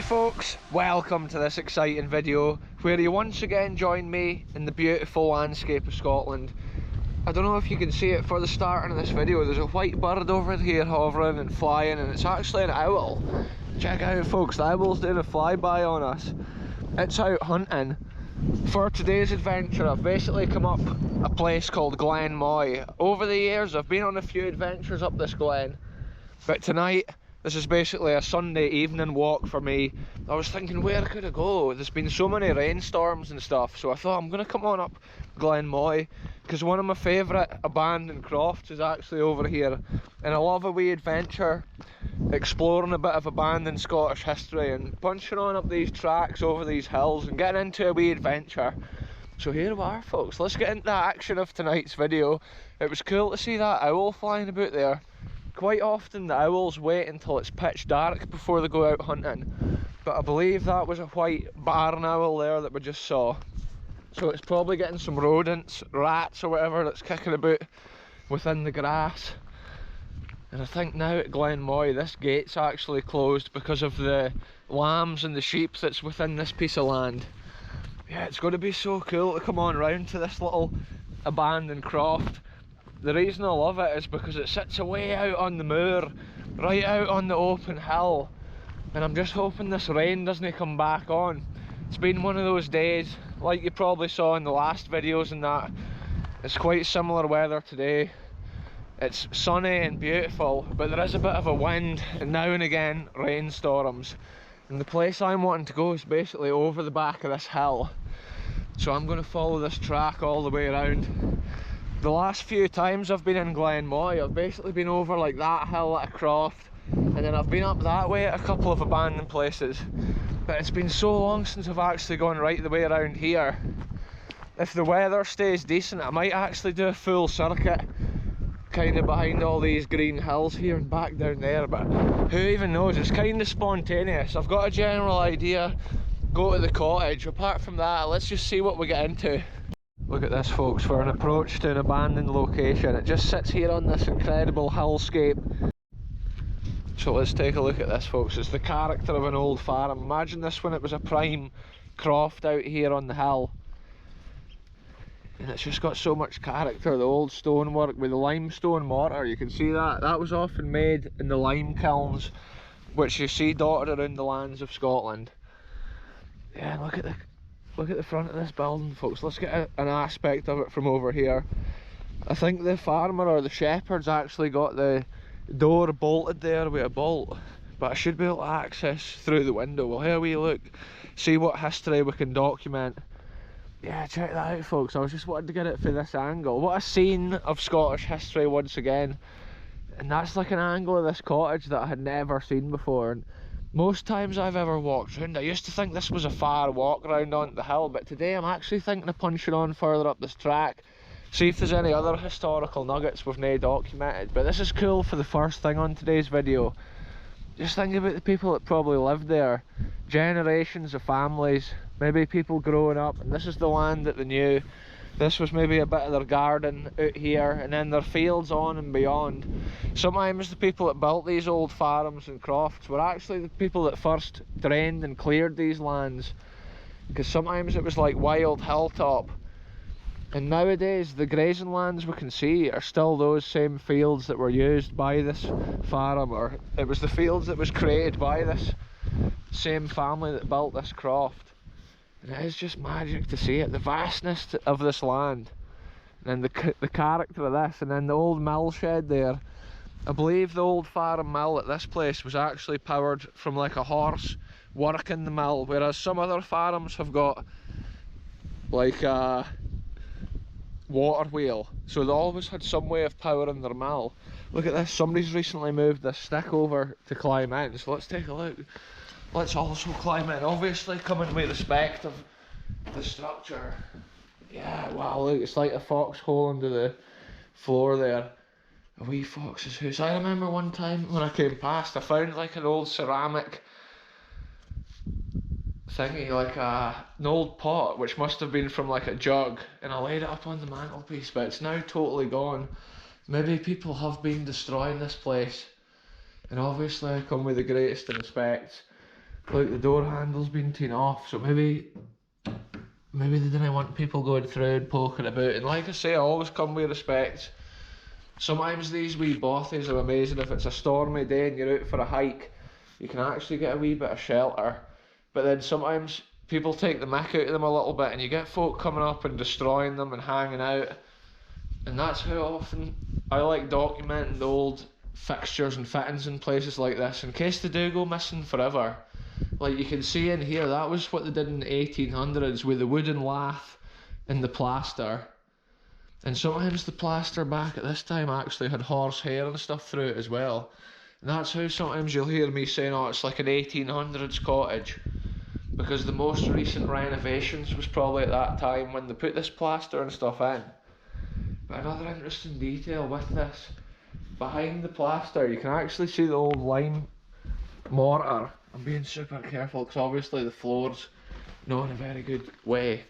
folks, welcome to this exciting video where you once again join me in the beautiful landscape of Scotland. I don't know if you can see it for the starting of this video, there's a white bird over here hovering and flying, and it's actually an owl. Check out folks, the owl's doing a flyby on us. It's out hunting. For today's adventure I've basically come up a place called Glen Moy. Over the years I've been on a few adventures up this glen, but tonight this is basically a Sunday evening walk for me. I was thinking, where could I go? There's been so many rainstorms and stuff, so I thought I'm going to come on up Glen Moy, because one of my favourite abandoned crofts is actually over here, and I love a wee adventure exploring a bit of abandoned Scottish history and punching on up these tracks over these hills and getting into a wee adventure. So here we are folks, let's get into the action of tonight's video. It was cool to see that owl flying about there. Quite often the owls wait until it's pitch dark before they go out hunting, but I believe that was a white barn owl there that we just saw. So it's probably getting some rodents, rats or whatever that's kicking about within the grass. And I think now at Glen Moy this gate's actually closed because of the lambs and the sheep that's within this piece of land. Yeah, it's going to be so cool to come on round to this little abandoned croft. The reason I love it is because it sits away out on the moor, right out on the open hill, and I'm just hoping this rain doesn't come back on. It's been one of those days, like you probably saw in the last videos and that. It's quite similar weather today. It's sunny and beautiful, but there is a bit of a wind and now and again rainstorms. And the place I'm wanting to go is basically over the back of this hill. So I'm going to follow this track all the way around. The last few times I've been in Glen Moy, I've basically been over like that hill at a croft, and then I've been up that way at a couple of abandoned places. But it's been so long since I've actually gone right the way around here. If the weather stays decent, I might actually do a full circuit, kind of behind all these green hills here and back down there, but who even knows, it's kind of spontaneous. I've got a general idea, go to the cottage. Apart from that, let's just see what we get into. Look at this folks, for an approach to an abandoned location. It just sits here on this incredible hillscape. So let's take a look at this folks. It's the character of an old farm. Imagine this when it was a prime croft out here on the hill. And it's just got so much character. The old stonework with the limestone mortar, you can see that. That was often made in the lime kilns, which you see dotted around the lands of Scotland. Yeah, look at the front of this building folks. Let's get an aspect of it from over here. I think the farmer or the shepherd's actually got the door bolted there with a bolt, but I should be able to access through the window. Well, here we look, see what history we can document. Yeah, check that out folks, I was just wanting to get it for this angle. What a scene of Scottish history once again. And that's like an angle of this cottage that I had never seen before. And most times I've ever walked round, I used to think this was a far walk round onto the hill, but today I'm actually thinking of punching on further up this track, see if there's any other historical nuggets we've not documented. But this is cool for the first thing on today's video. Just think about the people that probably lived there, generations of families, maybe people growing up, and this is the land that they knew. This was maybe a bit of their garden out here, and then their fields on and beyond. Sometimes the people that built these old farms and crofts were actually the people that first drained and cleared these lands, because sometimes it was like wild hilltop. And nowadays the grazing lands we can see are still those same fields that were used by this farm, or it was the fields that was created by this same family that built this croft. And it is just magic to see it, the vastness of this land, and then the character of this, and then the old mill shed there. I believe the old farm mill at this place was actually powered from like a horse working the mill, whereas some other farms have got like a water wheel, so they always had some way of powering their mill. Look at this, somebody's recently moved this stick over to climb in, so let's take a look. Let's also climb in, obviously coming with respect of the structure. Yeah, wow, look, it's like a foxhole under the floor there. A wee fox's house. I remember one time when I came past, I found like an old ceramic thingy, like an old pot, which must have been from like a jug, and I laid it up on the mantelpiece, but it's now totally gone. Maybe people have been destroying this place, and obviously I come with the greatest of respects Look, the door handle's been taken off, so maybe they didn't want people going through and poking about. And like I say, I always come with respect. Sometimes these wee bothies are amazing. If it's a stormy day and you're out for a hike, you can actually get a wee bit of shelter. But then sometimes people take the mick out of them a little bit, and you get folk coming up and destroying them and hanging out. And that's how often I like documenting the old fixtures and fittings in places like this, in case they do go missing forever. Like you can see in here, that was what they did in the 1800s with the wooden lath and the plaster. And sometimes the plaster back at this time actually had horsehair and stuff through it as well. And that's how sometimes you'll hear me saying, oh, it's like an 1800s cottage. Because the most recent renovations was probably at that time when they put this plaster and stuff in. But another interesting detail with this, behind the plaster you can actually see the old lime mortar. I'm being super careful because obviously the floor's not in a very good way.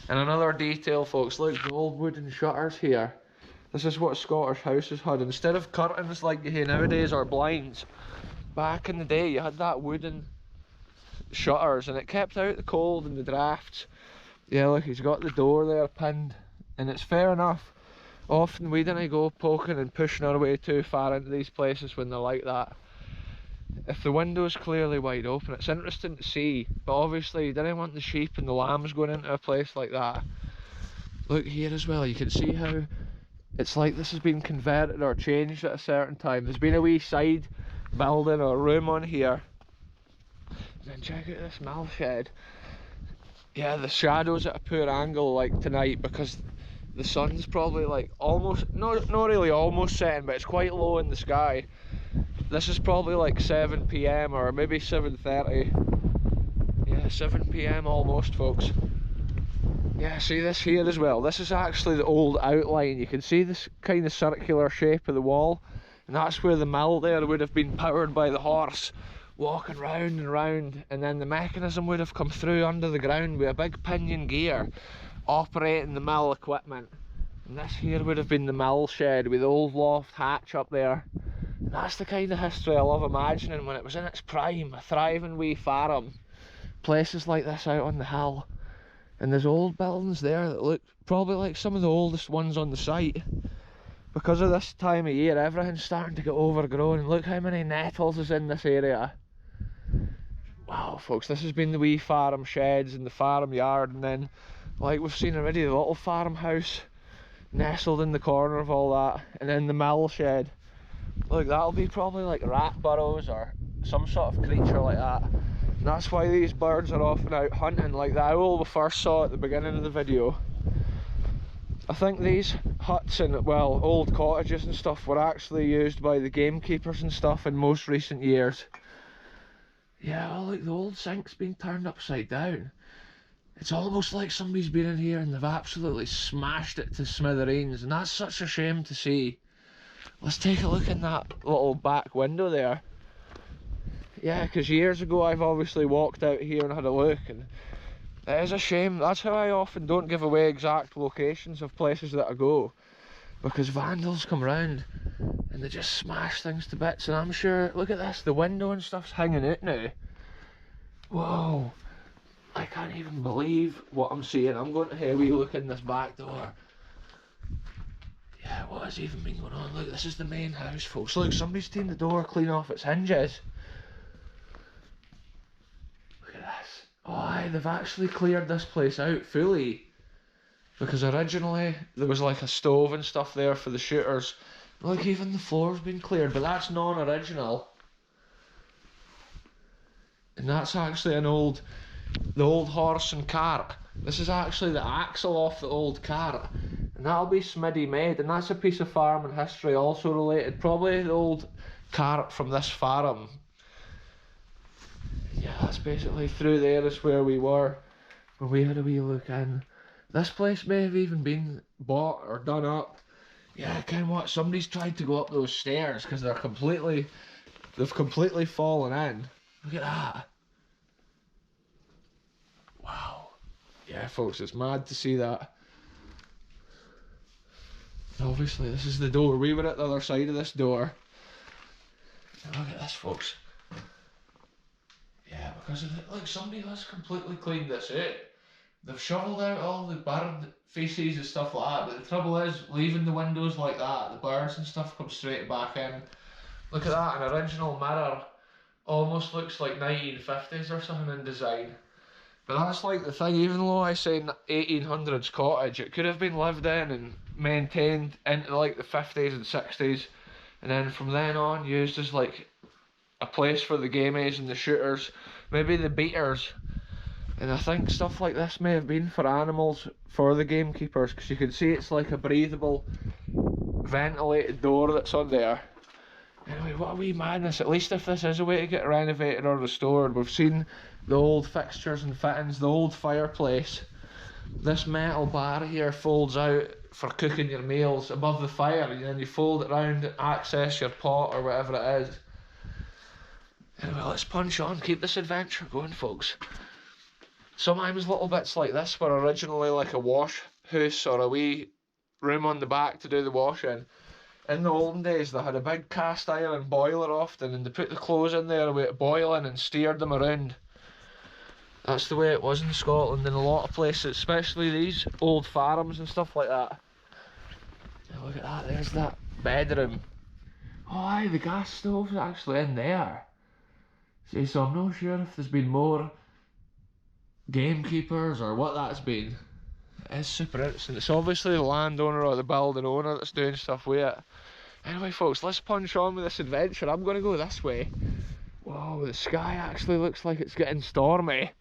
And another detail, folks, look, the old wooden shutters here. This is what Scottish houses had. Instead of curtains like you hear nowadays or blinds, back in the day you had that wooden shutters, and it kept out the cold and the drafts. Yeah, look, he's got the door there pinned, and it's fair enough. Often we didn't go poking and pushing our way too far into these places when they're like that. If the window's clearly wide open, it's interesting to see, but obviously you didn't want the sheep and the lambs going into a place like that. Look here as well, you can see how it's like this has been converted or changed at a certain time. There's been a wee side building or room on here. And then check out this mill shed. Yeah, the shadow's at a poor angle like tonight because the sun's probably like almost, not really almost setting, but it's quite low in the sky. This is probably like 7 PM or maybe 7:30. Yeah, 7 PM almost, folks. Yeah, see this here as well. This is actually the old outline. You can see this kind of circular shape of the wall, and that's where the mill there would have been powered by the horse, walking round and round, and then the mechanism would have come through under the ground with a big pinion gear operating the mill equipment. And this here would have been the mill shed with the old loft hatch up there. And that's the kind of history I love imagining when it was in its prime, a thriving wee farm. Places like this out on the hill. And there's old buildings there that look probably like some of the oldest ones on the site. Because of this time of year, everything's starting to get overgrown, and look how many nettles is in this area. Wow, folks, this has been the wee farm sheds and the farmyard, and then, like we've seen already, the little farmhouse nestled in the corner of all that, and then the mill shed. Look, that'll be probably like rat burrows or some sort of creature like that. And that's why these birds are often out hunting, like the owl we first saw at the beginning of the video. I think these huts and, well, old cottages and stuff were actually used by the gamekeepers and stuff in most recent years. Yeah, oh look, the old sink's been turned upside down. It's almost like somebody's been in here and they've absolutely smashed it to smithereens, and that's such a shame to see. Let's take a look in that little back window there. Yeah, because years ago I've obviously walked out here and had a look, and it is a shame. That's how I often don't give away exact locations of places that I go, because vandals come round and they just smash things to bits. And I'm sure, look at this, the window and stuff's hanging out now. Whoa, I can't even believe what I'm seeing. I'm going to have a wee look in this back door. Yeah, what has even been going on? Look, this is the main house, folks. Look, somebody's taken the door clean off its hinges. Look at this. Oh aye, they've actually cleared this place out fully. Because originally there was like a stove and stuff there for the shooters. Look, even the floor's been cleared, but that's non-original. And that's actually the old horse and cart. This is actually the axle off the old cart. And that'll be Smiddy made, and that's a piece of farming history also related. Probably the old cart from this farm. Yeah, that's basically through there is where we were when we had a wee look in. This place may have even been bought or done up. Yeah, kind of what? Somebody's tried to go up those stairs because they've completely fallen in. Look at that. Wow. Yeah, folks, it's mad to see that. Obviously, this is the door. We were at the other side of this door. Look at this, folks. Yeah, because like somebody has completely cleaned this out. They've shoveled out all the bird feces and stuff like that, but the trouble is, leaving the windows like that, the birds and stuff come straight back in. Look at that, an original mirror. Almost looks like 1950s or something in design. But that's like the thing, even though I say 1800s cottage, it could have been lived in and maintained into like the 50s and 60s, and then from then on used as like a place for the gamies and the shooters, maybe the beaters. And I think stuff like this may have been for animals, for the gamekeepers, because you can see it's like a breathable, ventilated door that's on there. Anyway, what a wee madness. At least if this is a way to get renovated or restored. We've seen the old fixtures and fittings, the old fireplace. This metal bar here folds out for cooking your meals above the fire, and then you fold it round and access your pot or whatever it is. Anyway, let's punch on, keep this adventure going, folks. Sometimes little bits like this were originally like a wash house or a wee room on the back to do the washing. In the olden days they had a big cast iron boiler often, and they put the clothes in there with it boiling and steered them around. That's the way it was in Scotland in a lot of places, especially these old farms and stuff like that. Now look at that, there's that bedroom. Oh aye, the gas stove's actually in there. See, so I'm not sure if there's been more gamekeepers or what that's been. It is super interesting. It's obviously the landowner or the building owner that's doing stuff with it. Anyway folks, let's punch on with this adventure. I'm going to go this way. Whoa, the sky actually looks like it's getting stormy.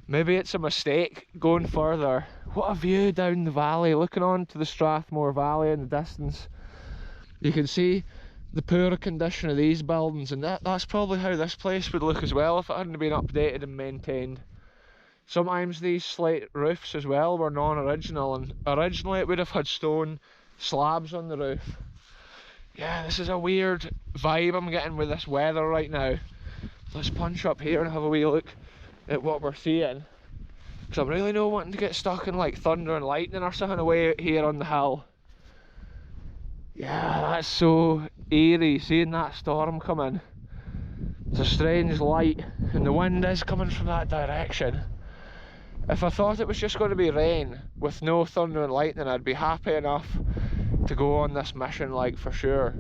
Maybe it's a mistake going further. What a view down the valley, looking on to the Strathmore Valley in the distance. You can see the poor condition of these buildings, and that's probably how this place would look as well if it hadn't been updated and maintained. Sometimes these slate roofs as well were non-original, and originally it would have had stone slabs on the roof. Yeah, this is a weird vibe I'm getting with this weather right now. Let's punch up here and have a wee look at what we're seeing, because I'm really not wanting to get stuck in like thunder and lightning or something away out here on the hill. Yeah, that's so eerie, seeing that storm coming. It's a strange light, and the wind is coming from that direction. If I thought it was just going to be rain with no thunder and lightning, I'd be happy enough to go on this mission, like, for sure.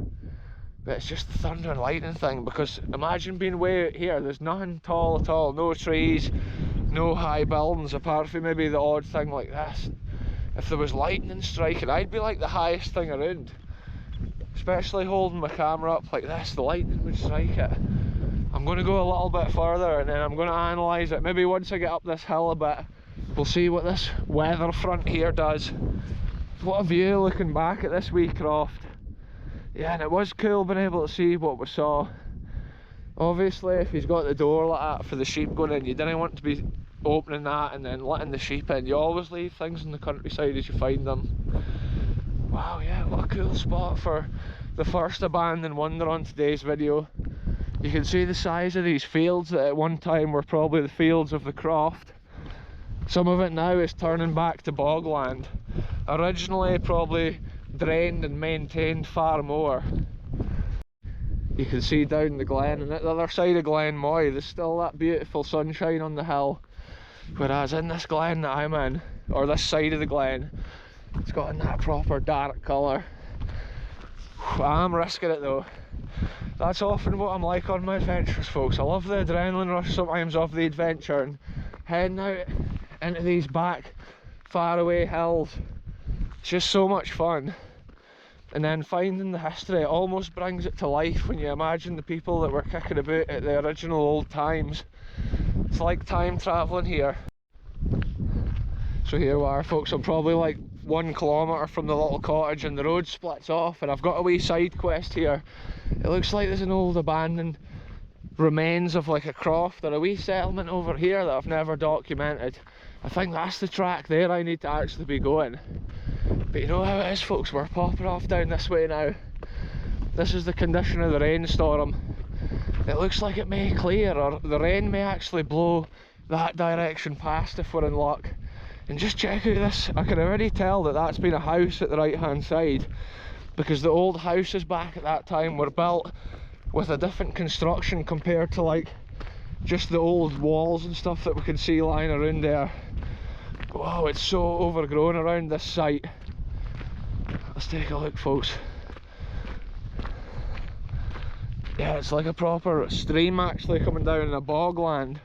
But it's just the thunder and lightning thing, because imagine being way out here, there's nothing tall at all, no trees, no high buildings, apart from maybe the odd thing like this. If there was lightning striking, I'd be like the highest thing around. Especially holding my camera up like this, the lightning would strike it. I'm going to go a little bit further and then I'm going to analyse it. Maybe once I get up this hill a bit, we'll see what this weather front here does. What a view looking back at this wee croft. Yeah, and it was cool being able to see what we saw. Obviously if he's got the door like that for the sheep going in, you didn't want to be opening that and then letting the sheep in. You always leave things in the countryside as you find them. Wow, yeah, what a cool spot for the first abandoned wonder on today's video. You can see the size of these fields that at one time were probably the fields of the croft. Some of it now is turning back to bogland. Originally probably drained and maintained far more. You can see down the glen, and at the other side of Glen Moy there's still that beautiful sunshine on the hill. Whereas in this glen that I'm in, or this side of the glen, it's got in that proper dark colour. I'm risking it though. That's often what I'm like on my adventures, folks. I love the adrenaline rush sometimes of the adventure, and heading out into these back faraway hills, it's just so much fun. And then finding the history, it almost brings it to life when you imagine the people that were kicking about at the original old times. It's like time travelling here. So here we are, folks. I'm probably like 1 kilometre from the little cottage and the road splits off, and I've got a wee side quest here. It looks like there's an old abandoned remains of like a croft or a wee settlement over here that I've never documented. I think that's the track there I need to actually be going. But you know how it is, folks, we're popping off down this way now. This is the condition of the rainstorm. It looks like it may clear, or the rain may actually blow that direction past if we're in luck. And just check out this, I can already tell that that's been a house at the right hand side, because the old houses back at that time were built with a different construction compared to like just the old walls and stuff that we can see lying around there. Wow, it's so overgrown around this site. Let's take a look, folks. Yeah, it's like a proper stream actually coming down in a bogland.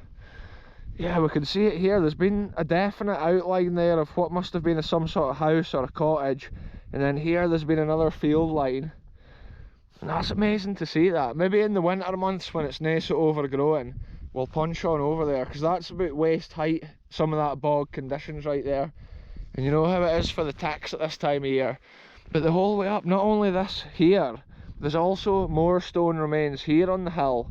Yeah, we can see it here. There's been a definite outline there of what must have been some sort of house or a cottage, and then here there's been another field line. And that's amazing to see that. Maybe in the winter months when it's nice so overgrown, we'll punch on over there, because that's about waist height, some of that bog conditions right there. And you know how it is for the ticks at this time of year. But the whole way up, not only this here, there's also more stone remains here on the hill.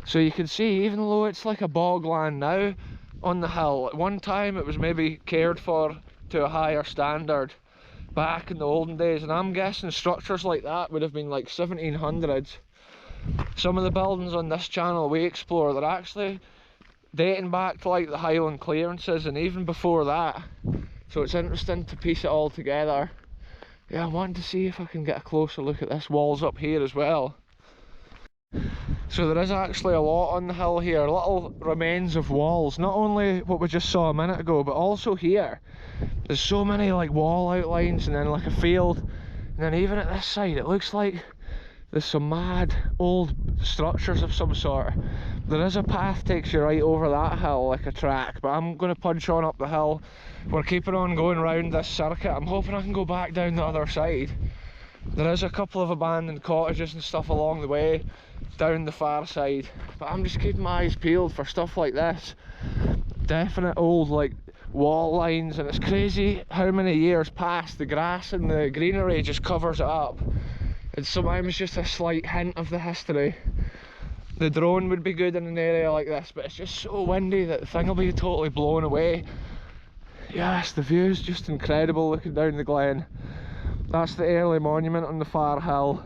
So you can see, even though it's like a bogland now on the hill, at one time it was maybe cared for to a higher standard back in the olden days, and I'm guessing structures like that would have been like 1700s. Some of the buildings on this channel we explore, they're actually dating back to like the Highland clearances and even before that. So it's interesting to piece it all together. Yeah, I'm wanting to see if I can get a closer look at this walls up here as well. So there is actually a lot on the hill here, little remains of walls, not only what we just saw a minute ago, but also here. There's so many like wall outlines, and then like a field, and then even at this side it looks like there's some mad old structures of some sort. There is a path takes you right over that hill, like a track, but I'm going to punch on up the hill. We're keeping on going round this circuit. I'm hoping I can go back down the other side. There is a couple of abandoned cottages and stuff along the way down the far side, but I'm just keeping my eyes peeled for stuff like this. Definite old like wall lines, and it's crazy how many years pass, the grass and the greenery just covers it up. It's sometimes just a slight hint of the history. The drone would be good in an area like this, but it's just so windy that the thing will be totally blown away. Yes, the view is just incredible looking down the glen. That's the early monument on the far hill.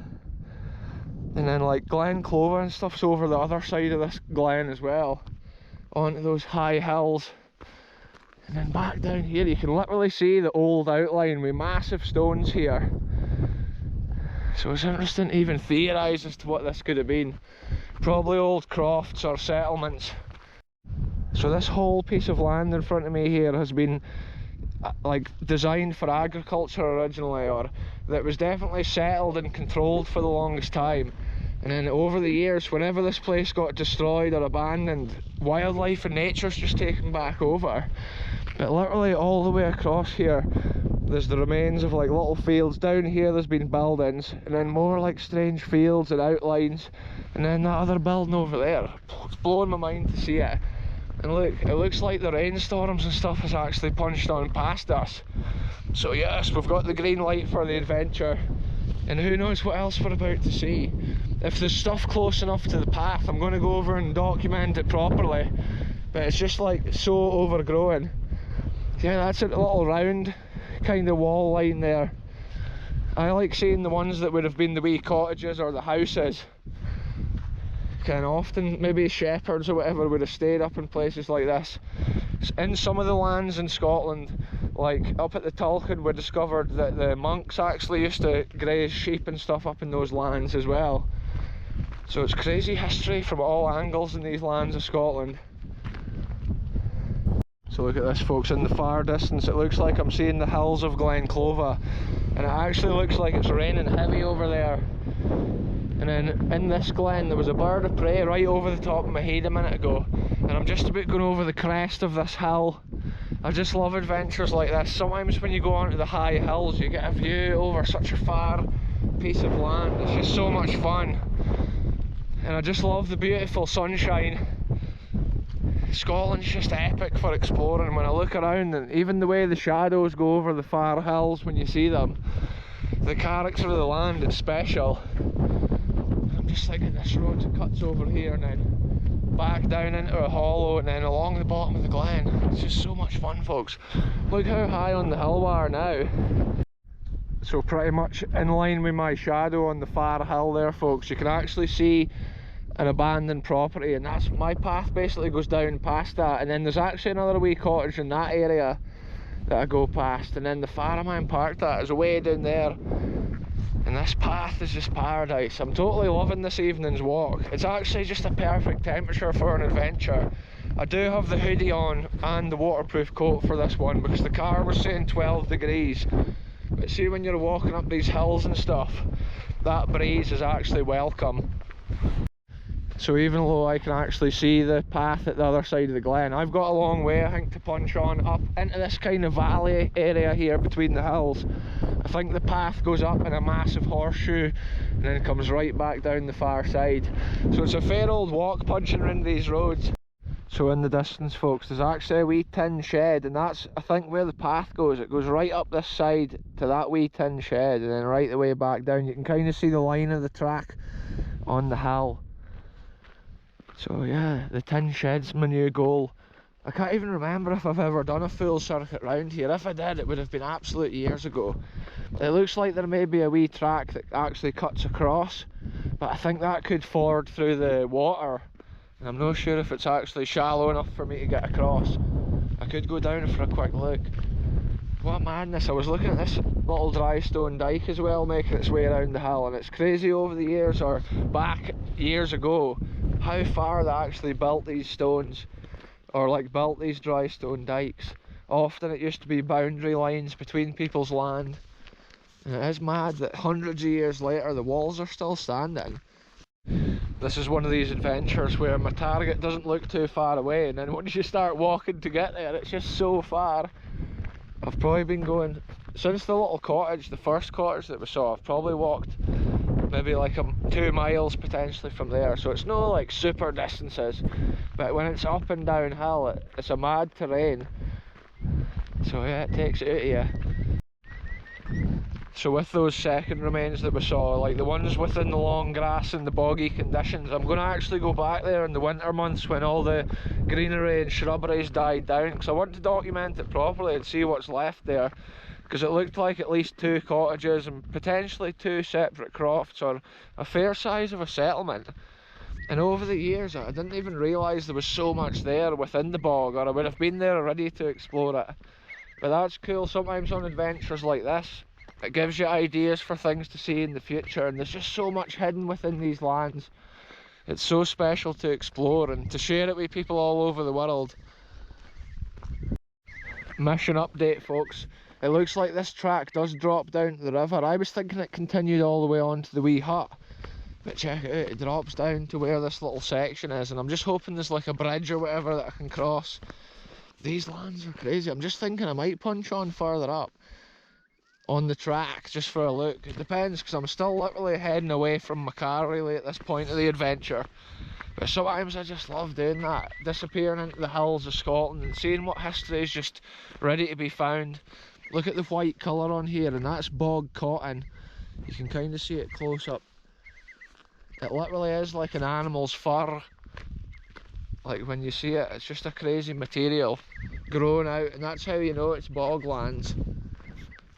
And then like Glen Clover and stuff's over the other side of this glen as well, onto those high hills. And then back down here you can literally see the old outline with massive stones here. So it's interesting to even theorise as to what this could have been. Probably old crofts or settlements. So this whole piece of land in front of me here has been like designed for agriculture originally, or that was definitely settled and controlled for the longest time. And then over the years, whenever this place got destroyed or abandoned, wildlife and nature's just taken back over. But literally all the way across here, there's the remains of like little fields. Down here there's been buildings, and then more like strange fields and outlines, and then that other building over there. It's blowing my mind to see it. And look, it looks like the rainstorms and stuff has actually punched on past us. So yes, we've got the green light for the adventure, and who knows what else we're about to see. If there's stuff close enough to the path, I'm going to go over and document it properly, but it's just like so overgrown. Yeah, that's a little round kind of wall line there. I like seeing the ones that would have been the wee cottages or the houses. Kind of often maybe shepherds or whatever would have stayed up in places like this. In some of the lands in Scotland, like up at the Tulchan, we discovered that the monks actually used to graze sheep and stuff up in those lands as well. So it's crazy history from all angles in these lands of Scotland. So look at this, folks, in the far distance it looks like I'm seeing the hills of Glen Clover, and it actually looks like it's raining heavy over there. And then in this glen there was a bird of prey right over the top of my head a minute ago, and I'm just about going over the crest of this hill. I just love adventures like this. Sometimes when you go onto the high hills you get a view over such a far piece of land. It's just so much fun, and I just love the beautiful sunshine. Scotland's just epic for exploring. When I look around, and even the way the shadows go over the far hills when you see them, the character of the land is special. I'm just thinking this road cuts over here and then back down into a hollow and then along the bottom of the glen. It's just so much fun, folks. Look how high on the hill we are now. So pretty much in line with my shadow on the far hill there, folks, you can actually see an abandoned property, and that's my path basically goes down past that, and then there's actually another wee cottage in that area that I go past, and then the farmyard park that is way down there. And This path is just paradise. I'm totally loving this evening's walk. It's actually just a perfect temperature for an adventure. I do have the hoodie on and the waterproof coat for this one because the car was saying 12 degrees. But see, when you're walking up these hills and stuff, that breeze is actually welcome. So even though I can actually see the path at the other side of the glen, I've got a long way I think to punch on up into this kind of valley area here between the hills. I think the path goes up in a massive horseshoe and then comes right back down the far side. So it's a fair old walk punching around these roads. So in the distance, folks, there's actually a wee tin shed, and that's I think where the path goes. It goes right up this side to that wee tin shed and then right the way back down. You can kind of see the line of the track on the hill. So yeah, the tin shed's my new goal. I can't even remember if I've ever done a full circuit round here. If I did, it would have been absolute years ago. It looks like there may be a wee track that actually cuts across, but I think that could ford through the water, and I'm not sure if it's actually shallow enough for me to get across. I could go down for a quick look. What madness. I was looking at this little dry stone dike as well, making its way around the hill, and it's crazy over the years, or back years ago, how far they actually built these stones, or like built these dry stone dikes. Often it used to be boundary lines between people's land, and it is mad that hundreds of years later the walls are still standing. This is one of these adventures where my target doesn't look too far away, and then once you start walking to get there, it's just so far. I've probably been going, since the little cottage, the first cottage that we saw, I've probably walked maybe like 2 miles potentially from there, so it's no like super distances, but when it's up and downhill, it's a mad terrain, so yeah, it takes it out of you. So with those second remains that we saw, like the ones within the long grass and the boggy conditions, I'm going to actually go back there in the winter months when all the greenery and shrubberies died down, because I want to document it properly and see what's left there, because it looked like at least 2 cottages and potentially 2 separate crofts, or a fair size of a settlement. And over the years I didn't even realise there was so much there within the bog, or I would have been there already to explore it. But that's cool. Sometimes on adventures like this, it gives you ideas for things to see in the future, and there's just so much hidden within these lands. It's so special to explore and to share it with people all over the world. Mission update, folks. It looks like this track does drop down to the river. I was thinking it continued all the way on to the wee hut, but check it out, it drops down to where this little section is, and I'm just hoping there's like a bridge or whatever that I can cross. These lands are crazy. I'm just thinking I might punch on further up on the track just for a look. It depends, because I'm still literally heading away from my car really at this point of the adventure, but sometimes I just love doing that, disappearing into the hills of Scotland and seeing what history is just ready to be found. Look at the white colour on here, and that's bog cotton. You can kind of see it close up. It literally is like an animal's fur. Like when you see it, it's just a crazy material growing out, and that's how you know it's boglands.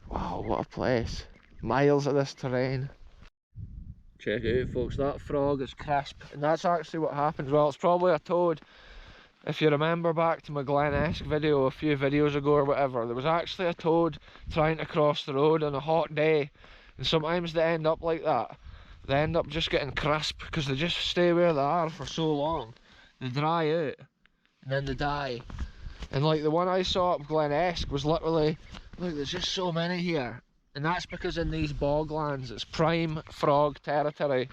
Wow, what a place. Miles of this terrain. Check it out, folks, that frog is crisp, and that's actually what happens. Well, it's probably a toad. If you remember back to my Glen-esque video a few videos ago or whatever, there was actually a toad trying to cross the road on a hot day, and sometimes they end up like that. They end up just getting crisp because they just stay where they are for so long. They dry out and then they die. And like the one I saw up Glen-esque was literally, look, there's just so many here, and that's because in these boglands it's prime frog territory.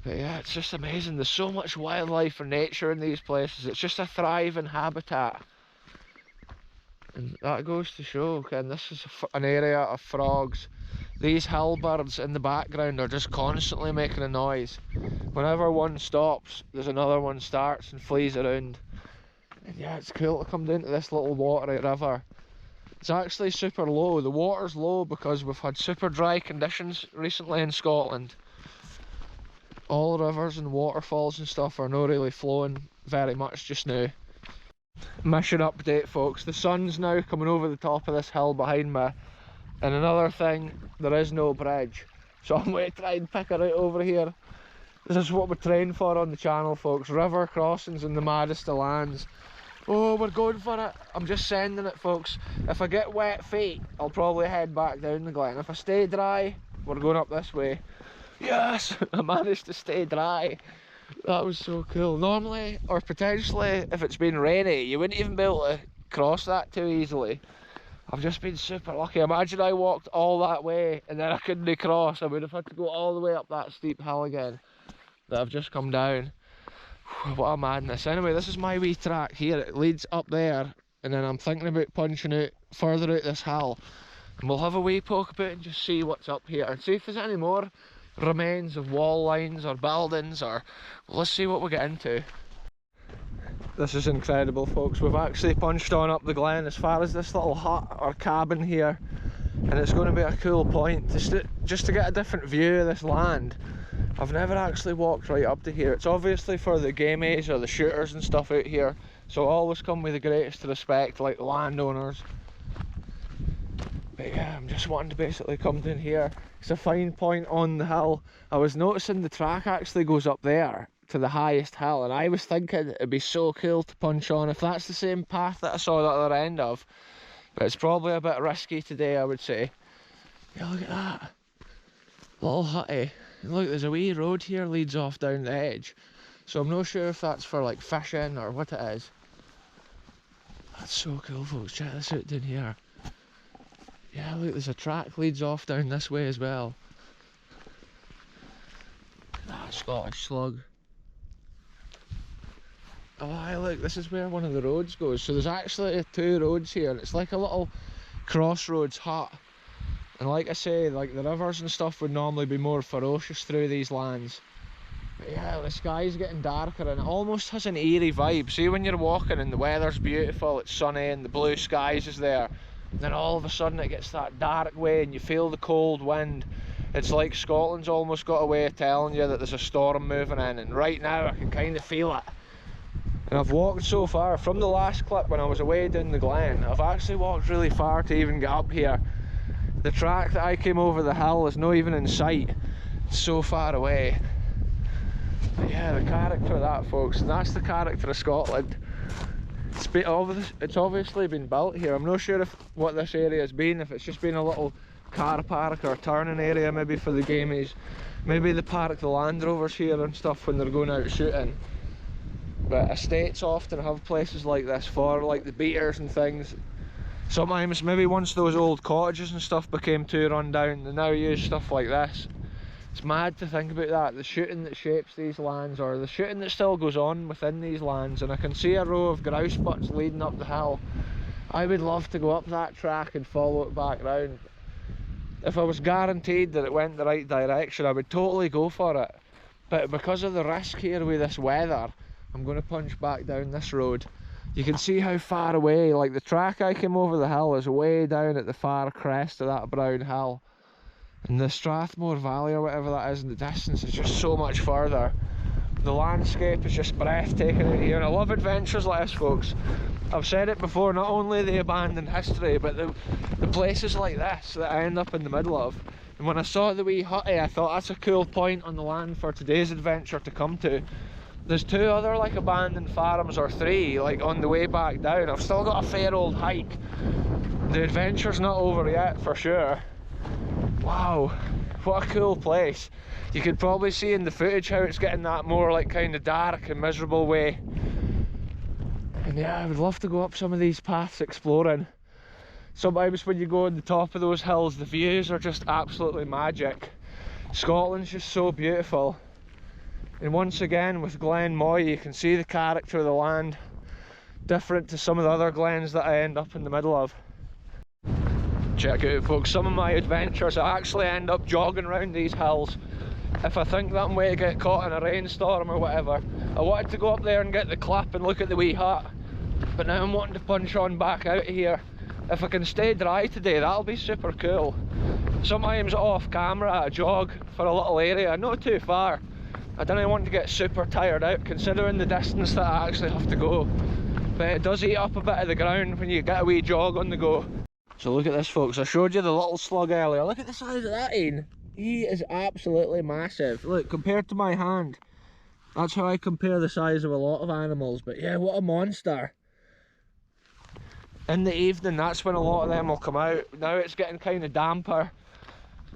But yeah, it's just amazing. There's so much wildlife and nature in these places. It's just a thriving habitat, and that goes to show. Okay, and this is an area of frogs. These hill birds in the background are just constantly making a noise. Whenever one stops, there's another one starts and flees around. And yeah, it's cool to come down to this little watery river. It's actually super low. The water's low because we've had super dry conditions recently in Scotland. All rivers and waterfalls and stuff are not really flowing very much just now. Mission update, folks. The sun's now coming over the top of this hill behind me. And another thing, there is no bridge. So I'm going to try and pick her out over here. This is what we train for on the channel, folks. River crossings in the maddest of lands. Oh, we're going for it. I'm just sending it, folks. If I get wet feet, I'll probably head back down the glen. If I stay dry, we're going up this way. Yes, I managed to stay dry. That was so cool. Normally, or potentially, if it's been rainy, you wouldn't even be able to cross that too easily. I've just been super lucky. Imagine I walked all that way and then I couldn't cross. I would have had to go all the way up that steep hill again that I've just come down. What a madness. Anyway, this is my wee track here. It leads up there, and then I'm thinking about punching out further out this hill. And we'll have a wee poke about and just see what's up here and see if there's any more remains of wall lines or buildings, or well, let's see what we get into. This is incredible, folks. We've actually punched on up the glen as far as this little hut or cabin here, and it's going to be a cool point just to get a different view of this land. I've never actually walked right up to here. It's obviously for the gamies or the shooters and stuff out here, so always come with the greatest respect, like the landowners. But yeah, I'm just wanting to basically come down here. It's a fine point on the hill. I was noticing the track actually goes up there to the highest hill, and I was thinking it'd be so cool to punch on if that's the same path that I saw the other end of. But it's probably a bit risky today, I would say. Yeah, look at that. Little hutty. And look, there's a wee road here leads off down the edge. So I'm not sure if that's for like fishing or what it is. That's so cool, folks. Check this out down here. Yeah, look, there's a track leads off down this way as well. That Scottish slug. Oh, hi, look, this is where one of the roads goes. So there's actually two roads here. It's like a little crossroads hut. And like I say, like the rivers and stuff would normally be more ferocious through these lands. But yeah, the sky's getting darker and it almost has an eerie vibe. See, when you're walking and the weather's beautiful, it's sunny and the blue skies is there, and then all of a sudden it gets that dark way and you feel the cold wind. It's like Scotland's almost got a way of telling you that there's a storm moving in, and right now I can kind of feel it. And I've walked so far, from the last clip when I was away down the glen, I've actually walked really far to even get up here. The track that I came over the hill is not even in sight, it's so far away. But yeah, the character of that, folks, and that's the character of Scotland. It's obviously been built here. I'm not sure what this area has been, if it's just been a little car park or turning area maybe for the gamies. Maybe they park the Land Rovers here and stuff when they're going out shooting. But estates often have places like this for like the beaters and things. Sometimes, maybe once those old cottages and stuff became too run down, they now use stuff like this. It's mad to think about that, the shooting that shapes these lands, or the shooting that still goes on within these lands. And I can see a row of grouse butts leading up the hill. I would love to go up that track and follow it back round. If I was guaranteed that it went the right direction, I would totally go for it. But because of the risk here with this weather, I'm going to punch back down this road. You can see how far away, like the track I came over the hill is way down at the far crest of that brown hill. And the Strathmore Valley or whatever that is in the distance is just so much further. The landscape is just breathtaking out here, and I love adventures like this, folks. I've said it before, not only the abandoned history, but the places like this that I end up in the middle of. And when I saw the wee hutty, I thought that's a cool point on the land for today's adventure to come to. There's two other like abandoned farms, or three, like on the way back down. I've still got a fair old hike. The adventure's not over yet for sure. Wow, what a cool place. You could probably see in the footage how it's getting that more like kind of dark and miserable way. And yeah, I would love to go up some of these paths exploring. Sometimes when you go on the top of those hills, the views are just absolutely magic. Scotland's just so beautiful. And once again with Glen Moy, you can see the character of the land, different to some of the other glens that I end up in the middle of. Check out, folks, some of my adventures, I actually end up jogging around these hills. If I think that I'm going to get caught in a rainstorm or whatever. I wanted to go up there and get the clip and look at the wee hut, but now I'm wanting to punch on back out of here. If I can stay dry today, that'll be super cool. Sometimes off camera I jog for a little area, not too far. I don't want to get super tired out considering the distance that I actually have to go. But it does eat up a bit of the ground when you get a wee jog on the go. So look at this, folks, I showed you the little slug earlier. Look at the size of that one. He is absolutely massive. Look, compared to my hand. That's how I compare the size of a lot of animals. But yeah, what a monster. in the evening, that's when a lot of them will come out. Now it's getting kind of damper.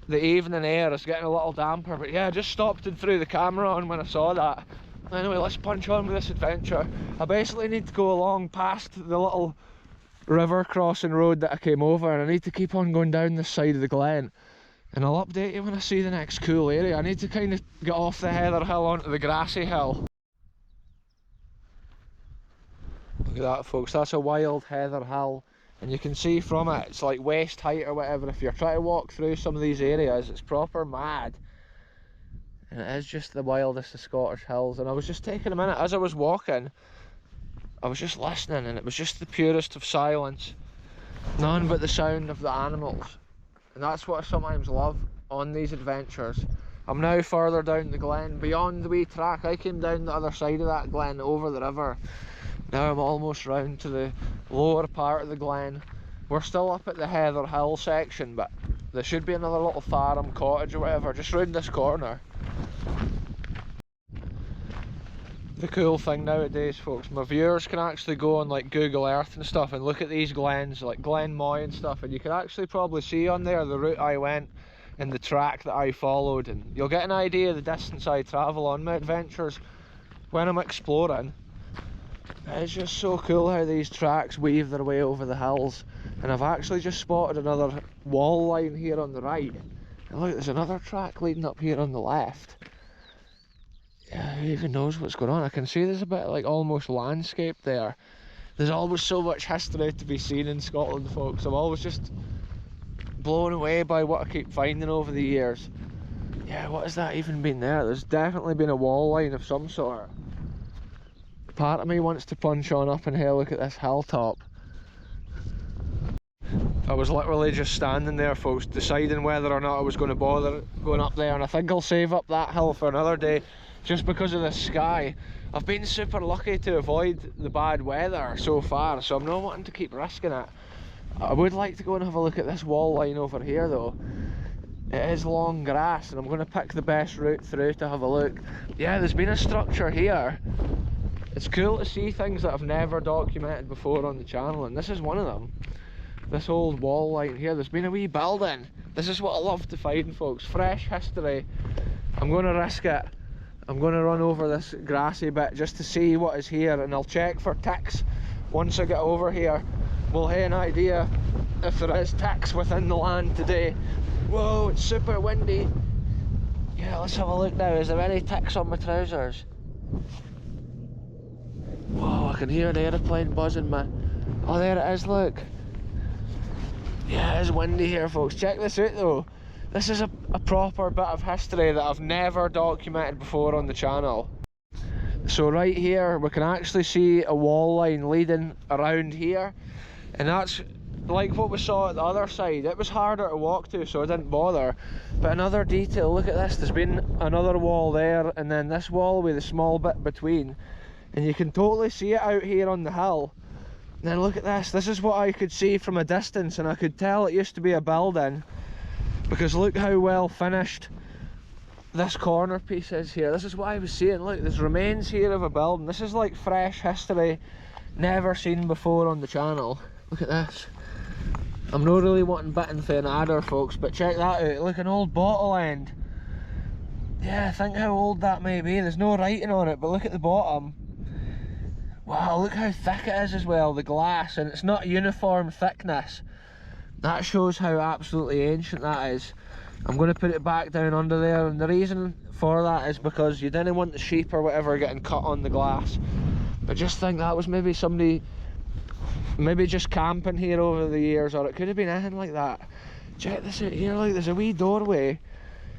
The evening air is getting a little damper, but yeah, I just stopped and threw the camera on when I saw that. Anyway, let's punch on with this adventure. I basically need to go along past the little river crossing road that I came over, and I need to keep on going down this side of the glen. And I'll update you when I see the next cool area. I need to kind of get off the heather hill onto the grassy hill. Look at that, folks, that's a wild heather hill. And you can see from it, it's like waist height or whatever. If you're trying to walk through some of these areas, it's proper mad. And it is just the wildest of Scottish hills. And I was just taking a minute, as I was walking, I was just listening, and it was just the purest of silence. None but the sound of the animals. And that's what I sometimes love on these adventures. I'm now further down the glen, beyond the wee track. I came down the other side of that glen, over the river. Now I'm almost round to the lower part of the glen. We're still up at the Heather Hill section, but there should be another little farm, cottage or whatever, just round this corner. The cool thing nowadays, folks, my viewers can actually go on like Google Earth and stuff and look at these glens, like Glen Moy and stuff, and you can actually probably see on there the route I went and the track that I followed, and you'll get an idea of the distance I travel on my adventures when I'm exploring. It's just so cool how these tracks weave their way over the hills. And I've actually just spotted another wall line here on the right. And look, there's another track leading up here on the left. Yeah, who even knows what's going on? I can see there's a bit of like almost landscape there. There's always so much history to be seen in Scotland, folks. I'm always just blown away by what I keep finding over the years. Yeah, what has that even been there? There's definitely been a wall line of some sort. Part of me wants to punch on up and have a look at this hilltop. I was literally just standing there, folks, deciding whether or not I was going to bother going up there, and I think I'll save up that hill for another day just because of the sky. I've been super lucky to avoid the bad weather so far, so I'm not wanting to keep risking it. I would like to go and have a look at this wall line over here though. It is long grass, and I'm going to pick the best route through to have a look. Yeah, there's been a structure here. It's cool to see things that I've never documented before on the channel, and this is one of them. This old wall line here, there's been a wee building. This is what I love to find, folks, fresh history. I'm going to risk it. I'm going to run over this grassy bit just to see what is here, and I'll check for ticks once I get over here. We'll have an idea if there is ticks within the land today. Whoa, it's super windy. Yeah, let's have a look now. Is there any ticks on my trousers? Whoa, I can hear an aeroplane buzzing, man. Oh, there it is, look. Yeah, it's windy here, folks. Check this out though. This is a proper bit of history that I've never documented before on the channel. So right here, we can actually see a wall line leading around here. And that's like what we saw at the other side. It was harder to walk to, so I didn't bother. But another detail, look at this. There's been another wall there, and then this wall with a small bit between. And you can totally see it out here on the hill. And then look at this. This is what I could see from a distance, and I could tell it used to be a building, because look how well finished this corner piece is here. This is what I was seeing. Look, there's remains here of a building. This is like fresh history, never seen before on the channel. Look at this. I'm not really wanting bitten for an adder, folks, but check that out. Look, an old bottle end. Yeah, think how old that may be. There's no writing on it, but look at the bottom. Wow, look how thick it is as well, the glass, and it's not uniform thickness. That shows how absolutely ancient that is. I'm going to put it back down under there, and the reason for that is because you didn't want the sheep or whatever getting cut on the glass. But just think, that was maybe somebody, maybe just camping here over the years, or it could have been anything like that. Check this out here, like there's a wee doorway.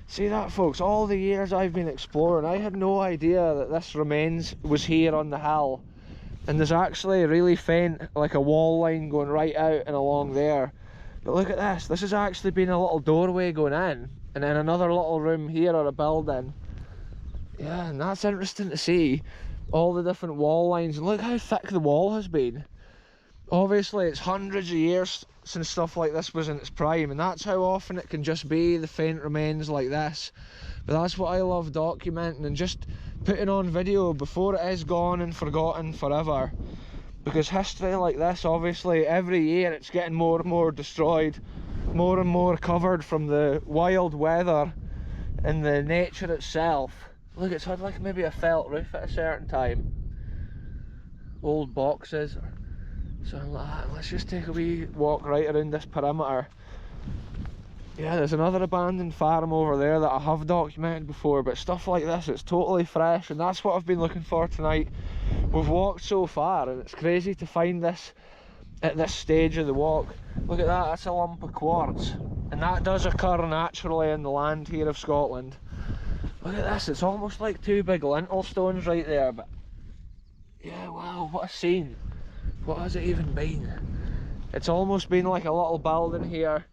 See that, folks? All the years I've been exploring, I had no idea that this remains was here on the hill. And there's actually a really faint, like a wall line going right out and along there. But look at this. This has actually been a little doorway going in, and then another little room here or a building. Yeah, and that's interesting to see. All the different wall lines, and look how thick the wall has been. Obviously, it's hundreds of years since stuff like this was in its prime, and that's how often it can just be the faint remains like this. But that's what I love documenting and just putting on video before it is gone and forgotten forever. because history like this, obviously every year it's getting more and more destroyed, more and more covered from the wild weather and the nature itself. Look, it's had like maybe a felt roof at a certain time, old boxes or something like that. Let's just take a wee walk right around this perimeter. Yeah, there's another abandoned farm over there that I have documented before, but stuff like this, it's totally fresh, and that's what I've been looking for tonight. We've walked so far and it's crazy to find this at this stage of the walk. Look at that, that's a lump of quartz, and that does occur naturally in the land here of Scotland. Look at this, it's almost like two big lintel stones right there, but yeah, wow, what a scene. What has it even been? It's almost been like a little building here,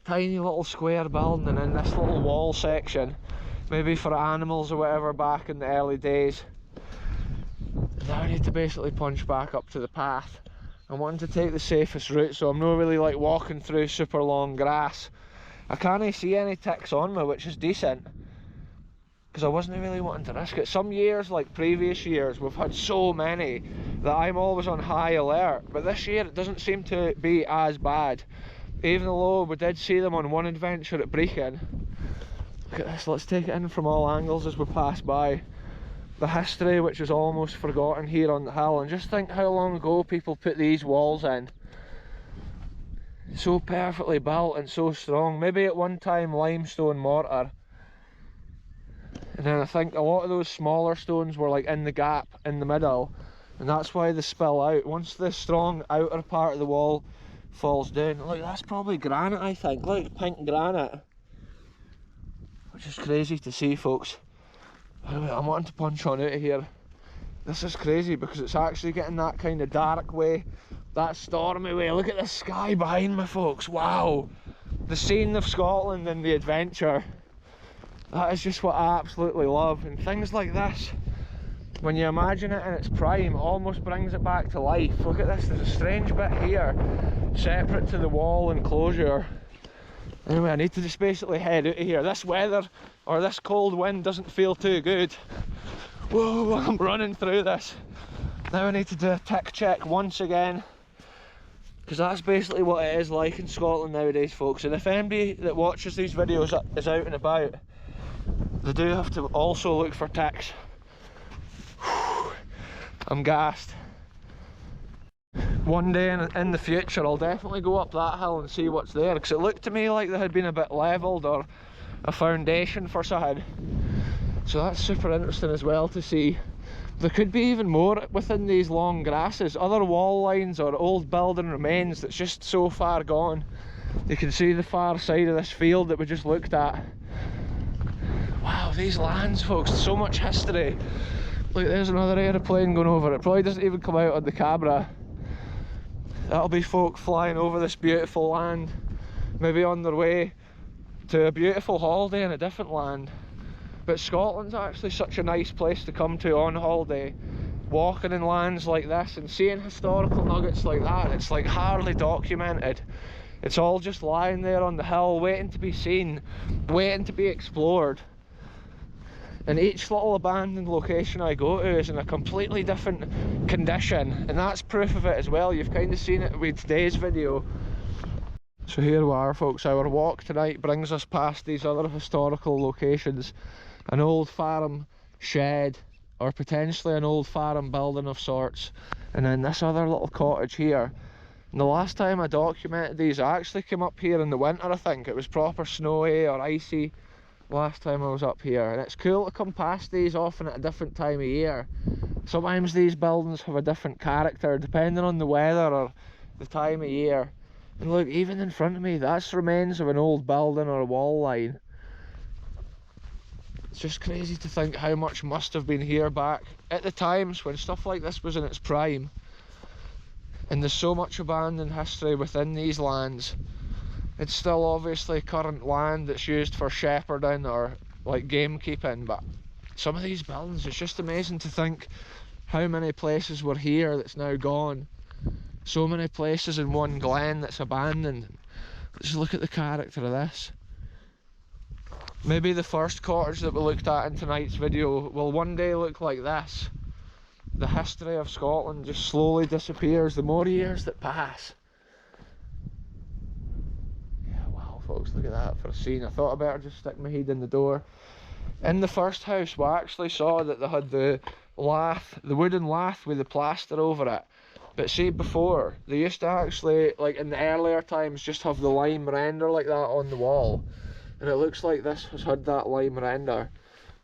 tiny little square building, and then this little wall section, maybe for animals or whatever back in the early days. Now I need to basically punch back up to the path. I'm wanting to take the safest route, so I'm not really like walking through super long grass. I can't see any ticks on me, which is decent, because I wasn't really wanting to risk it. Some years, like previous years, we've had so many that I'm always on high alert, but this year it doesn't seem to be as bad, even though we did see them on one adventure at Brechin. Look at this, let's take it in from all angles as we pass by. The history which is almost forgotten here on the hill, and just think how long ago people put these walls in. So perfectly built and so strong. Maybe at one time limestone mortar, and then I think a lot of those smaller stones were like in the gap in the middle, and that's why they spill out. Once the strong outer part of the wall falls down, look, that's probably granite, I think. Look, pink granite, which is crazy to see, folks. Anyway, I'm wanting to punch on out of here. This is crazy because it's actually getting that kind of dark way, that stormy way. Look at the sky behind me, folks. Wow, the scene of Scotland and the adventure. That is just what I absolutely love. And things like this, when you imagine it in its prime, almost brings it back to life. Look at this, there's a strange bit here separate to the wall enclosure. Anyway, I need to just basically head out of here. This weather, or this cold wind, doesn't feel too good. Whoa, I'm running through this. Now I need to do a tick check once again, because that's basically what it is like in Scotland nowadays, folks. And if anybody that watches these videos is out and about, they do have to also look for ticks. I'm gassed. One day in the future I'll definitely go up that hill and see what's there, because it looked to me like they had been a bit levelled or a foundation for something. So that's super interesting as well to see. There could be even more within these long grasses, other wall lines or old building remains that's just so far gone. You can see the far side of this field that we just looked at. Wow, these lands, folks, so much history. Look, there's another aeroplane going over. It probably doesn't even come out on the camera. That'll be folk flying over this beautiful land, maybe on their way to a beautiful holiday in a different land. But Scotland's actually such a nice place to come to on holiday, walking in lands like this and seeing historical nuggets like that. It's like hardly documented. It's all just lying there on the hill, waiting to be seen, waiting to be explored. And each little abandoned location I go to is in a completely different condition, and that's proof of it as well. You've kind of seen it with today's video. So here we are, folks. Our walk tonight brings us past these other historical locations. An old farm shed, or potentially an old farm building of sorts, and then this other little cottage here. And the last time I documented these, I actually came up here in the winter. I think it was proper snowy or icy last time I was up here, and it's cool to come past these often at a different time of year. Sometimes these buildings have a different character depending on the weather or the time of year. And look, even in front of me, that's remains of an old building or a wall line. It's just crazy to think how much must have been here back at the times when stuff like this was in its prime. And there's so much abandoned history within these lands. It's still obviously current land that's used for shepherding or like gamekeeping, but some of these buildings, it's just amazing to think how many places were here that's now gone. So many places in one glen that's abandoned. Just look at the character of this. Maybe the first cottage that we looked at in tonight's video will one day look like this. the history of Scotland just slowly disappears the more years that pass. Yeah, wow folks, look at that for a scene. I thought I better just stick my head in the door. In the first house we actually saw that they had the lath, the wooden lath with the plaster over it. But see, before, they used to actually, like in the earlier times, just have the lime render like that on the wall. And it looks like this has had that lime render.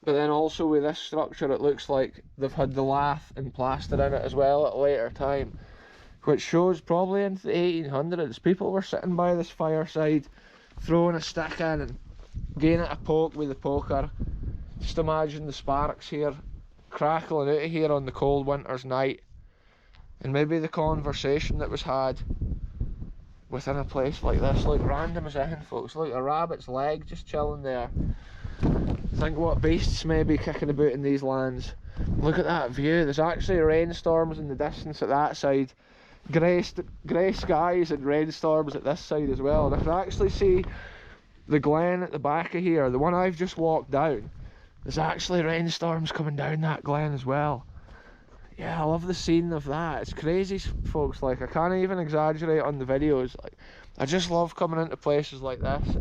But then also with this structure, it looks like they've had the lath and plaster in it as well at a later time. Which shows probably into the 1800s, people were sitting by this fireside, throwing a stick in and giving it a poke with the poker. Just imagine the sparks here, crackling out of here on the cold winter's night. And maybe the conversation that was had within a place like this, like random as anything folks, like a rabbit's leg just chilling there. Think what beasts may be kicking about in these lands. Look at that view, there's actually rainstorms in the distance at that side. Grey skies and rainstorms at this side as well. And I can actually see the glen at the back of here, the one I've just walked down. There's actually rainstorms coming down that glen as well. Yeah, I love the scene of that. It's crazy folks, like I can't even exaggerate on the videos. Like I just love coming into places like this,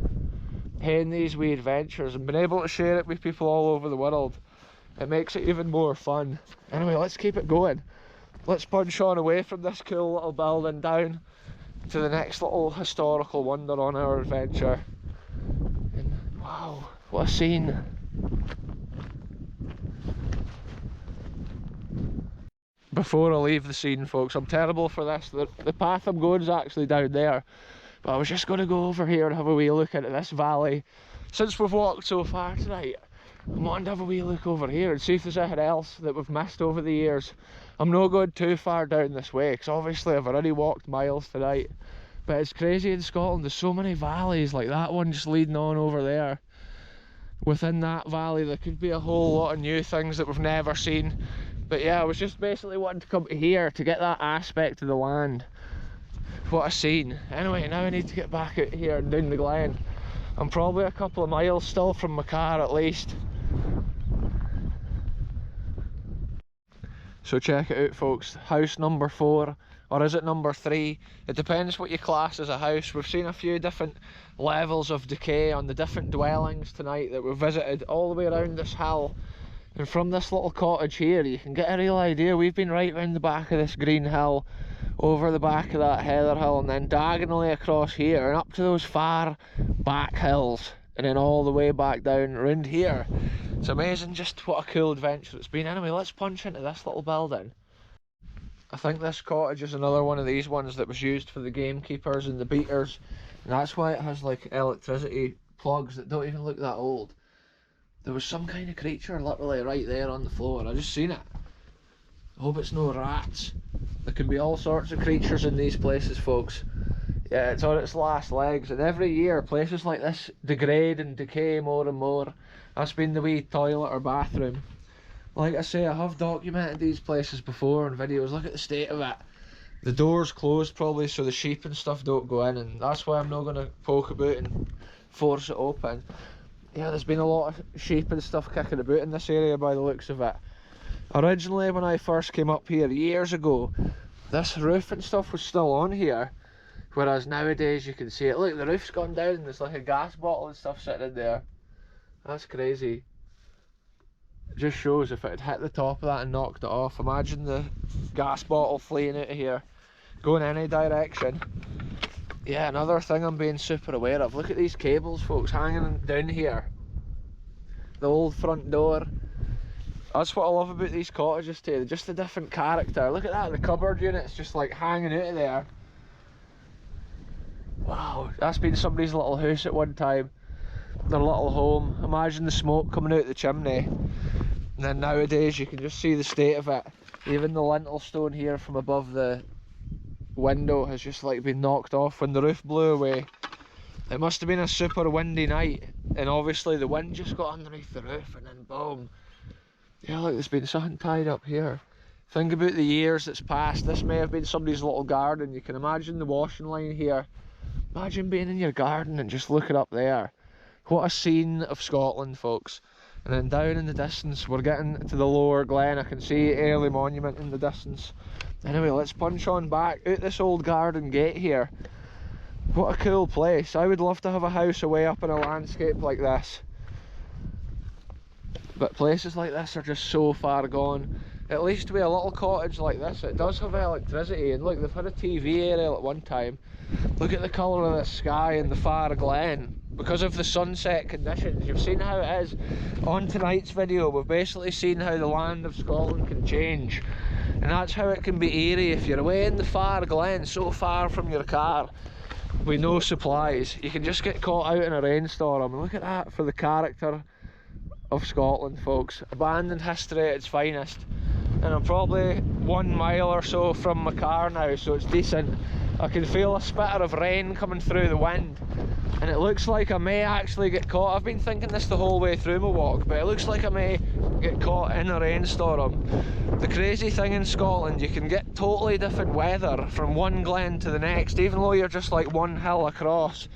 having these wee adventures and being able to share it with people all over the world. It makes it even more fun. Anyway, let's keep it going. Let's punch on away from this cool little building down to the next little historical wonder on our adventure. And wow, what a scene. Before I leave the scene folks, I'm terrible for this, the path I'm going is actually down there, but I was just going to go over here and have a wee look into this valley. Since we've walked so far tonight, I'm wanting to have a wee look over here and see if there's anything else that we've missed over the years. I'm not going too far down this way because obviously I've already walked miles tonight, but it's crazy in Scotland, there's so many valleys, like that one just leading on over there. Within that valley there could be a whole lot of new things that we've never seen. But yeah, I was just basically wanting to come to here to get that aspect of the land. What a scene. Anyway, now I need to get back out here and down the glen. I'm probably a couple of miles still from my car at least. So check it out folks, house number 4, or is it number 3? It depends what you class as a house. We've seen a few different levels of decay on the different dwellings tonight that we've visited all the way around this hill. And from this little cottage here, you can get a real idea. We've been right round the back of this green hill, over the back of that heather hill, and then diagonally across here, and up to those far back hills, and then all the way back down around here. It's amazing just what a cool adventure it's been. Anyway, let's punch into this little building. I think this cottage is another one of these ones that was used for the gamekeepers and the beaters, and that's why it has like electricity plugs that don't even look that old. There was some kind of creature literally right there on the floor. I just seen it. I hope it's no rats. There can be all sorts of creatures in these places folks. Yeah, it's on its last legs, and every year places like this degrade and decay more and more. That's been the wee toilet or bathroom. Like I say, I have documented these places before in videos. Look at the state of it. The door's closed probably so the sheep and stuff don't go in, and that's why I'm not going to poke about and force it open. Yeah, there's been a lot of sheep and stuff kicking about in this area by the looks of it. Originally when I first came up here years ago, this roof and stuff was still on here, whereas nowadays you can see it. Look, the roof's gone down and there's like a gas bottle and stuff sitting in there. That's crazy. It just shows if it had hit the top of that and knocked it off. Imagine the gas bottle fleeing out of here, going any direction. Yeah, another thing I'm being super aware of. Look at these cables folks hanging down here. The old front door. That's what I love about these cottages too, just the different character. Look at that, the cupboard unit's just like hanging out of there. Wow, that's been somebody's little house at one time. Their little home. Imagine the smoke coming out the chimney. And then nowadays you can just see the state of it. Even the lintel stone here from above the window has just like been knocked off when the roof blew away. It must have been a super windy night, and obviously the wind just got underneath the roof and then boom. Yeah, look, there's been something tied up here. Think about the years that's passed. This may have been somebody's little garden. You can imagine the washing line here. Imagine being in your garden and just looking up there. What a scene of Scotland, folks. And then down in the distance we're getting to the lower glen. I can see Early Monument in the distance. Anyway, let's punch on back out this old garden gate here. What a cool place. I would love to have a house away up in a landscape like this, but places like this are just so far gone. At least with a little cottage like this, it does have electricity, and look, they've had a TV aerial at one time. Look at the colour of the sky in the far glen. Because of the sunset conditions, you've seen how it is. On tonight's video, we've basically seen how the land of Scotland can change. And that's how it can be eerie if you're away in the far glen, so far from your car, with no supplies. You can just get caught out in a rainstorm. And look at that for the character of Scotland, folks. Abandoned history at its finest. And I'm probably 1 mile or so from my car now, so it's decent. I can feel a spitter of rain coming through the wind, and it looks like I may actually get caught. I've been thinking this the whole way through my walk, but it looks like I may get caught in a rainstorm. The crazy thing in Scotland, you can get totally different weather from one glen to the next, even though you're just like one hill across.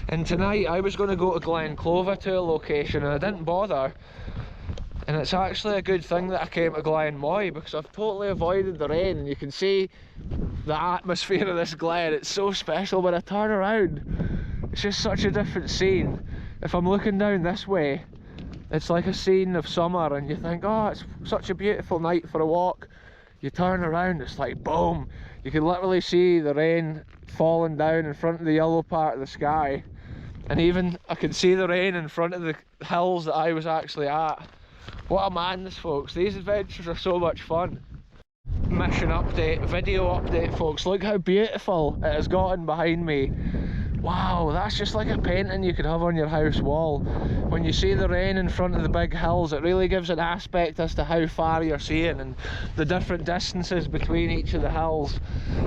And tonight I was going to go to Glen Clova, to a location, and I didn't bother. And it's actually a good thing that I came to Glen Moy, because I've totally avoided the rain. You can see the atmosphere of this glen. It's so special. When I turn around, it's just such a different scene. If I'm looking down this way, it's like a scene of summer, and you think, oh, it's such a beautiful night for a walk. You turn around, it's like boom, you can literally see the rain falling down in front of the yellow part of the sky. And even I can see the rain in front of the hills that I was actually at. What a madness, folks. These adventures are so much fun. Mission update, video update, folks. Look how beautiful it has gotten behind me. Wow, that's just like a painting you could have on your house wall. When you see the rain in front of the big hills, it really gives an aspect as to how far you're seeing and the different distances between each of the hills.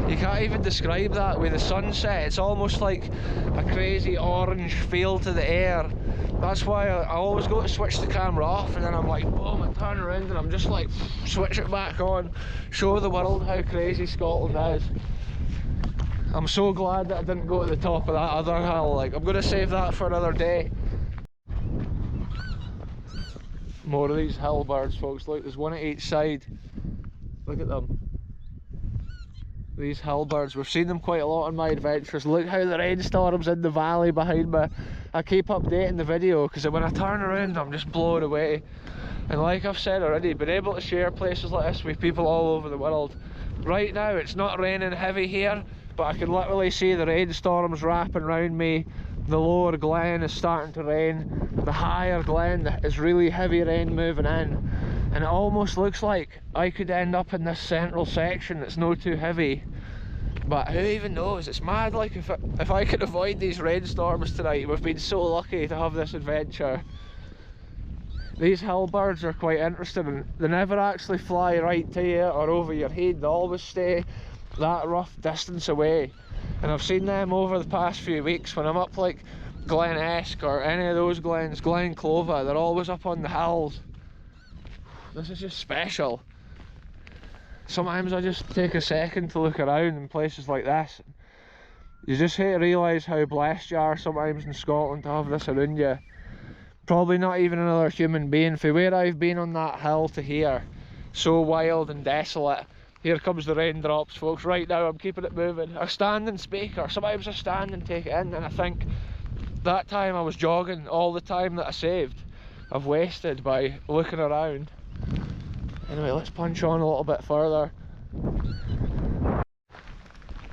You can't even describe that with the sunset. It's almost like a crazy orange feel to the air. That's why I always go to switch the camera off, and then I'm like, boom, I turn around and I'm just like, switch it back on, show the world how crazy Scotland is. I'm so glad that I didn't go to the top of that other hill. Like, I'm going to save that for another day. More of these hill birds, folks. Look, there's one at each side. Look at them. These hill birds, we've seen them quite a lot on my adventures. Look how the rainstorm's in the valley behind me. I keep updating the video because when I turn around I'm just blown away. And like I've said already, being able to share places like this with people all over the world. Right now it's not raining heavy here, but I can literally see the rainstorms wrapping around me. The lower glen is starting to rain. The higher glen is really heavy rain moving in. And it almost looks like I could end up in this central section that's no too heavy. But who even knows? It's mad. Like, if I could avoid these rainstorms tonight, we've been so lucky to have this adventure. These hill birds are quite interesting. They never actually fly right to you or over your head. They always stay that rough distance away. And I've seen them over the past few weeks when I'm up like Glen Esk or any of those glens, Glen Clova, they're always up on the hills. This is just special. Sometimes I just take a second to look around in places like this. You just hate to realise how blessed you are sometimes in Scotland to have this around you. Probably not even another human being. From where I've been on that hill to here, so wild and desolate. Here comes the raindrops, folks. Right now I'm keeping it moving. I stand and speak, or sometimes I stand and take it in, and I think that time I was jogging, all the time that I saved I've wasted by looking around. Anyway, let's punch on a little bit further.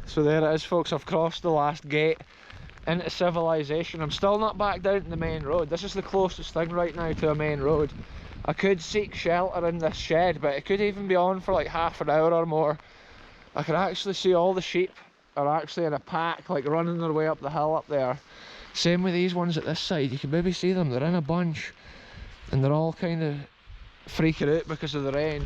So there it is, folks. I've crossed the last gate into civilization. I'm still not back down to the main road. This is the closest thing right now to a main road. I could seek shelter in this shed, but it could even be on for like half an hour or more. I can actually see all the sheep are actually in a pack, like running their way up the hill up there. Same with these ones at this side. You can maybe see them. They're in a bunch and they're all kind of freaking out because of the rain.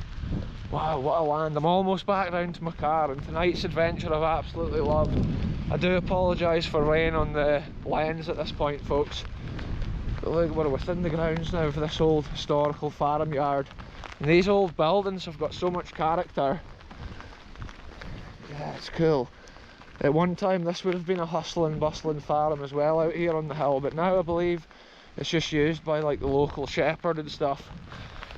Wow, what a land. I'm almost back down to my car, and tonight's adventure I've absolutely loved. I do apologise for rain on the lens at this point, folks. But look, we're within the grounds now for this old historical farmyard. And these old buildings have got so much character. Yeah, it's cool. At one time this would have been a hustling, bustling farm as well out here on the hill, but now I believe It's just used by like the local shepherd and stuff.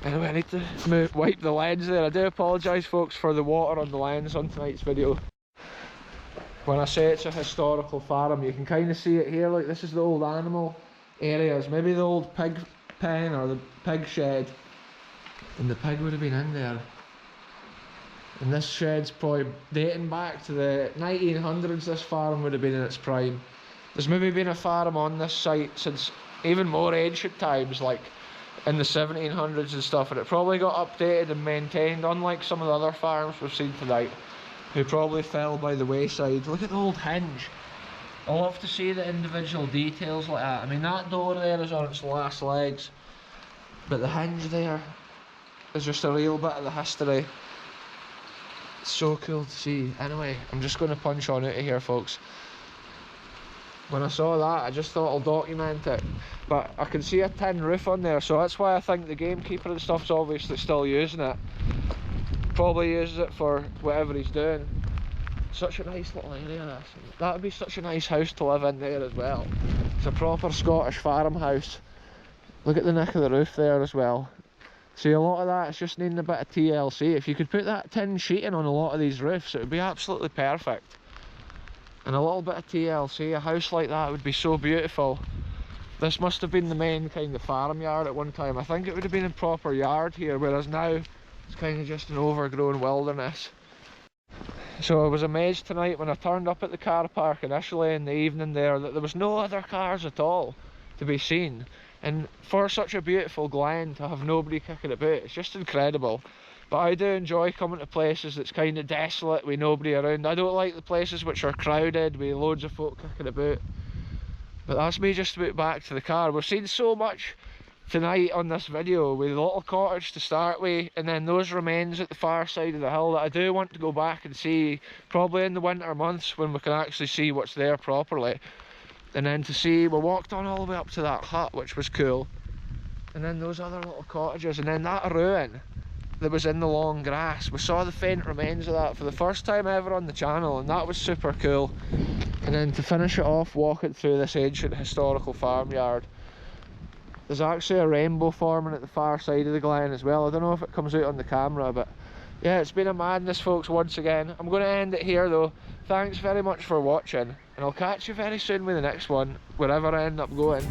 Anyway, I need to wipe the lens there. I do apologise folks for the water on the lens on tonight's video. When I say it's a historical farm, you can kind of see it here. Like, this is the old animal areas, maybe the old pig pen or the pig shed, and the pig would have been in there. And this shed's probably dating back to the 1800's. This farm would have been in its prime. There's maybe been a farm on this site since even more ancient times, like in the 1700s and stuff, and it probably got updated and maintained, unlike some of the other farms we've seen tonight, who probably fell by the wayside. Look at the old hinge. I love to see the individual details like that. I mean, that door there is on its last legs, but the hinge there is just a real bit of the history. It's so cool to see. Anyway, I'm just going to punch on out of here, folks. When I saw that, I just thought I'll document it. But I can see a tin roof on there, so that's why I think the gamekeeper and stuff's obviously still using it. Probably uses it for whatever he's doing. Such a nice little area, this. That would be such a nice house to live in there as well. It's a proper Scottish farmhouse. Look at the neck of the roof there as well. See, a lot of that is just needing a bit of TLC. If you could put that tin sheeting on a lot of these roofs, it would be absolutely perfect. And a little bit of TLC, a house like that would be so beautiful. This must have been the main kind of farmyard at one time. I think it would have been a proper yard here, whereas now it's kind of just an overgrown wilderness. So I was amazed tonight when I turned up at the car park initially in the evening there that there was no other cars at all to be seen. And for such a beautiful glen to have nobody kicking about, it's just incredible. But I do enjoy coming to places that's kind of desolate with nobody around. I don't like the places which are crowded with loads of folk kicking about. But that's me just about back to the car. We've seen so much tonight on this video, with a little cottage to start with, and then those remains at the far side of the hill that I do want to go back and see, probably in the winter months when we can actually see what's there properly. And then to see, we walked on all the way up to that hut, which was cool, and then those other little cottages, and then that ruin that was in the long grass. We saw the faint remains of that for the first time ever on the channel, and that was super cool. And then to finish it off, walking through this ancient historical farmyard. There's actually a rainbow forming at the far side of the glen as well. I don't know if it comes out on the camera, but yeah, it's been a madness, folks, once again. I'm going to end it here though. Thanks very much for watching, and I'll catch you very soon with the next one, wherever I end up going.